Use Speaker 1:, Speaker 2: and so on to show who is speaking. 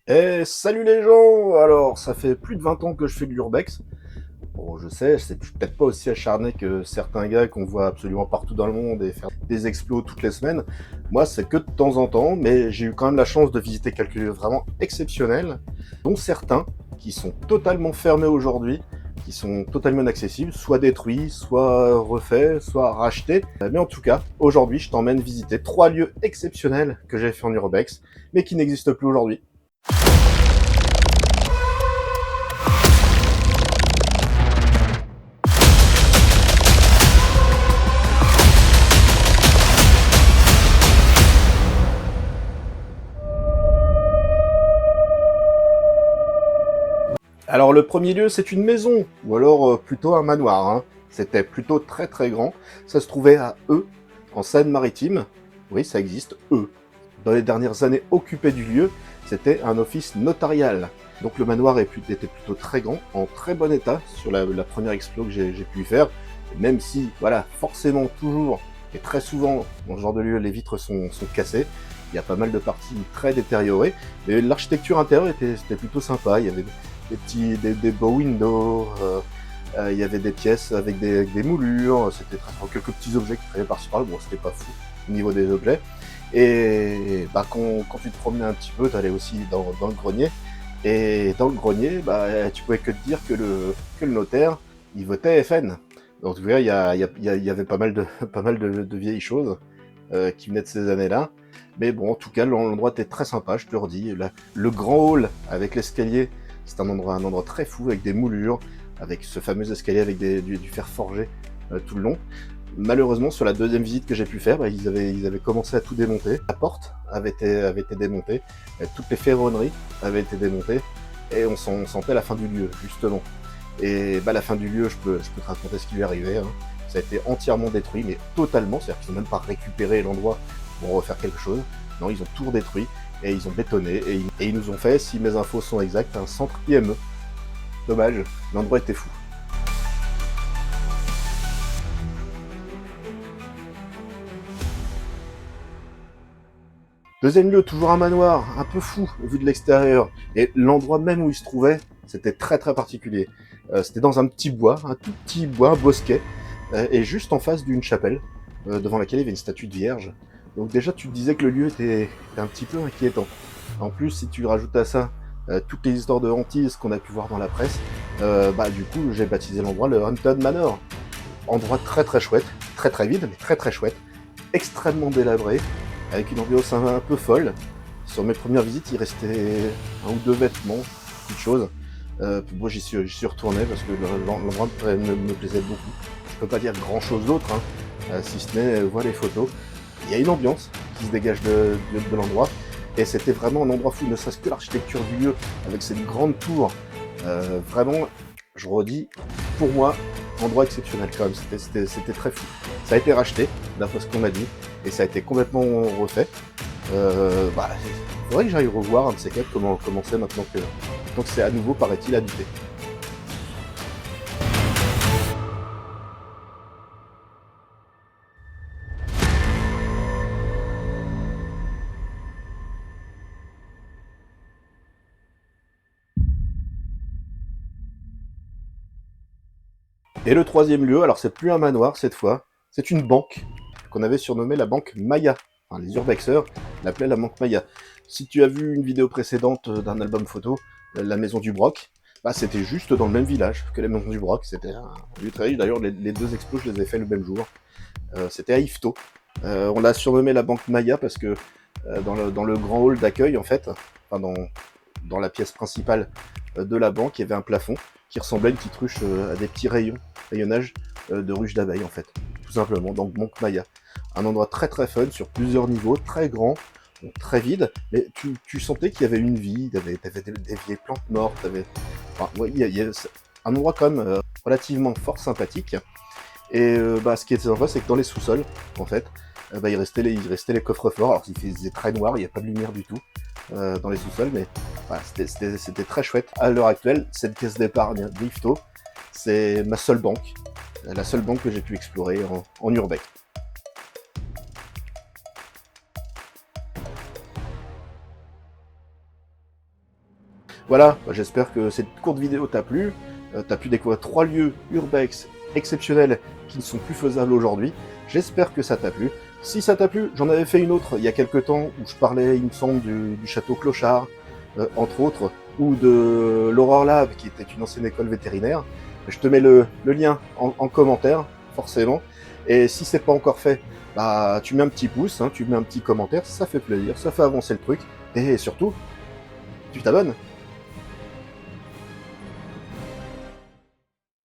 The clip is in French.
Speaker 1: Eh, salut les gens! Alors, ça fait plus de 20 ans que je fais de l'urbex. Bon, je sais, je suis peut-être pas aussi acharné que certains gars qu'on voit absolument partout dans le monde et faire des explos toutes les semaines. Moi, c'est que de temps en temps, mais j'ai eu quand même la chance de visiter quelques lieux vraiment exceptionnels, dont certains qui sont totalement fermés aujourd'hui, qui sont totalement inaccessibles, soit détruits, soit refaits, soit rachetés. Mais en tout cas, aujourd'hui, je t'emmène visiter 3 lieux exceptionnels que j'ai fait en urbex, mais qui n'existent plus aujourd'hui. Alors le premier lieu, c'est une maison, ou alors plutôt un manoir, hein. C'était plutôt très très grand. Ça se trouvait à Eu, en Seine-Maritime. Oui, ça existe, Eu. Dans les dernières années occupé du lieu, c'était un office notarial. Donc le manoir était plutôt très grand, en très bon état, sur la première explo que j'ai pu y faire. Même si, voilà, forcément toujours, et très souvent, dans ce genre de lieu, les vitres sont cassées. Il y a pas mal de parties très détériorées. Mais l'architecture intérieure était plutôt sympa. Il y avait des beaux windows, il y avait des pièces avec des moulures, c'était quelques petits objets qui traînaient par-ci par-là, bon c'était pas fou au niveau des objets. Et bah, quand tu te promenais un petit peu, tu allais aussi dans le grenier, et dans le grenier, bah, tu pouvais que te dire que le notaire, il votait FN. Donc tu vois, il y avait pas mal pas mal de vieilles choses qui venaient de ces années-là. Mais bon, en tout cas, l'endroit était très sympa, je te redis. Le grand hall avec l'escalier, c'est un endroit très fou avec des moulures, avec ce fameux escalier avec du fer forgé tout le long. Malheureusement, sur la deuxième visite que j'ai pu faire, bah, ils avaient commencé à tout démonter. La porte avait été démontée, toutes les ferronneries avaient été démontées, et on sentait la fin du lieu, justement. Et bah, la fin du lieu, je peux te raconter ce qui lui est arrivé, hein. Ça a été entièrement détruit, mais totalement, c'est-à-dire qu'ils n'ont même pas récupéré l'endroit pour refaire quelque chose. Non, ils ont tout détruit, et ils ont bétonné, et ils nous ont fait, si mes infos sont exactes, un centre IME. Dommage, l'endroit était fou. Deuxième lieu, toujours un manoir, un peu fou vu de l'extérieur. Et l'endroit même où il se trouvait, c'était très très particulier. C'était dans un petit bois, un tout petit bois, un bosquet, et juste en face d'une chapelle, devant laquelle il y avait une statue de vierge. Donc déjà, tu te disais que le lieu était un petit peu inquiétant. En plus, si tu rajoutes à ça toutes les histoires de hantises qu'on a pu voir dans la presse, bah du coup, j'ai baptisé l'endroit le Haunted Manor. Endroit très très chouette, très très vide, mais très très chouette, extrêmement délabré, avec une ambiance un peu folle. Sur mes premières visites, il restait un ou deux vêtements, petites choses. Moi, j'y suis retourné parce que l'endroit me plaisait beaucoup. Je peux pas dire grand chose d'autre, hein, si ce n'est voir les photos. Il y a une ambiance qui se dégage de l'endroit, et c'était vraiment un endroit fou, ne serait-ce que l'architecture du lieu, avec cette grande tour. Vraiment, je redis, pour moi, endroit exceptionnel quand même, c'était très fou. Ça a été racheté, d'après ce qu'on m'a dit, et ça a été complètement refait. Bah, il faudrait que j'aille revoir un de ces quatre comment c'est maintenant que c'est à nouveau, paraît-il, habité. Et le troisième lieu, alors c'est plus un manoir cette fois, c'est une banque qu'on avait surnommée la banque Maya. Enfin, les urbexeurs l'appelaient la banque Maya. Si tu as vu une vidéo précédente d'un album photo, La Maison du Broc, bah, c'était juste dans le même village que la Maison du Broc. C'était un lieu très riche. D'ailleurs, les deux expos, je les ai fait le même jour. C'était à Yvetot. On l'a surnommé la banque Maya parce que dans le grand hall d'accueil, en fait, enfin dans la pièce principale de la banque, il y avait un plafond qui ressemblait à une petite ruche, à des petits rayonnages de ruches d'abeilles, en fait, tout simplement. Donc banque Maya, un endroit très très fun sur plusieurs niveaux, très grand, donc très vide, mais tu sentais qu'il y avait une vie, t'avais des vieilles plantes mortes, enfin, ouais, il y a un endroit quand même relativement fort sympathique. Et bah, ce qui était sympa, c'est que dans les sous-sols, en fait, bah, il restait les coffres-forts. Alors il faisait très noir, il n'y a pas de lumière du tout dans les sous-sols, mais voilà, c'était très chouette. À l'heure actuelle, cette caisse d'épargne d'Ifto, c'est ma seule banque, la seule banque que j'ai pu explorer en urbex. Voilà, bah, j'espère que cette courte vidéo t'a plu. T'as pu découvrir 3 lieux urbex exceptionnels qui ne sont plus faisables aujourd'hui. J'espère que ça t'a plu. Si ça t'a plu, j'en avais fait une autre il y a quelques temps où je parlais, il me semble, du château Clochard, entre autres, ou de l'Horror Lab, qui était une ancienne école vétérinaire. Je te mets le lien en commentaire, forcément. Et si c'est pas encore fait, bah tu mets un petit pouce, hein, tu mets un petit commentaire, ça fait plaisir, ça fait avancer le truc. Et surtout, tu t'abonnes.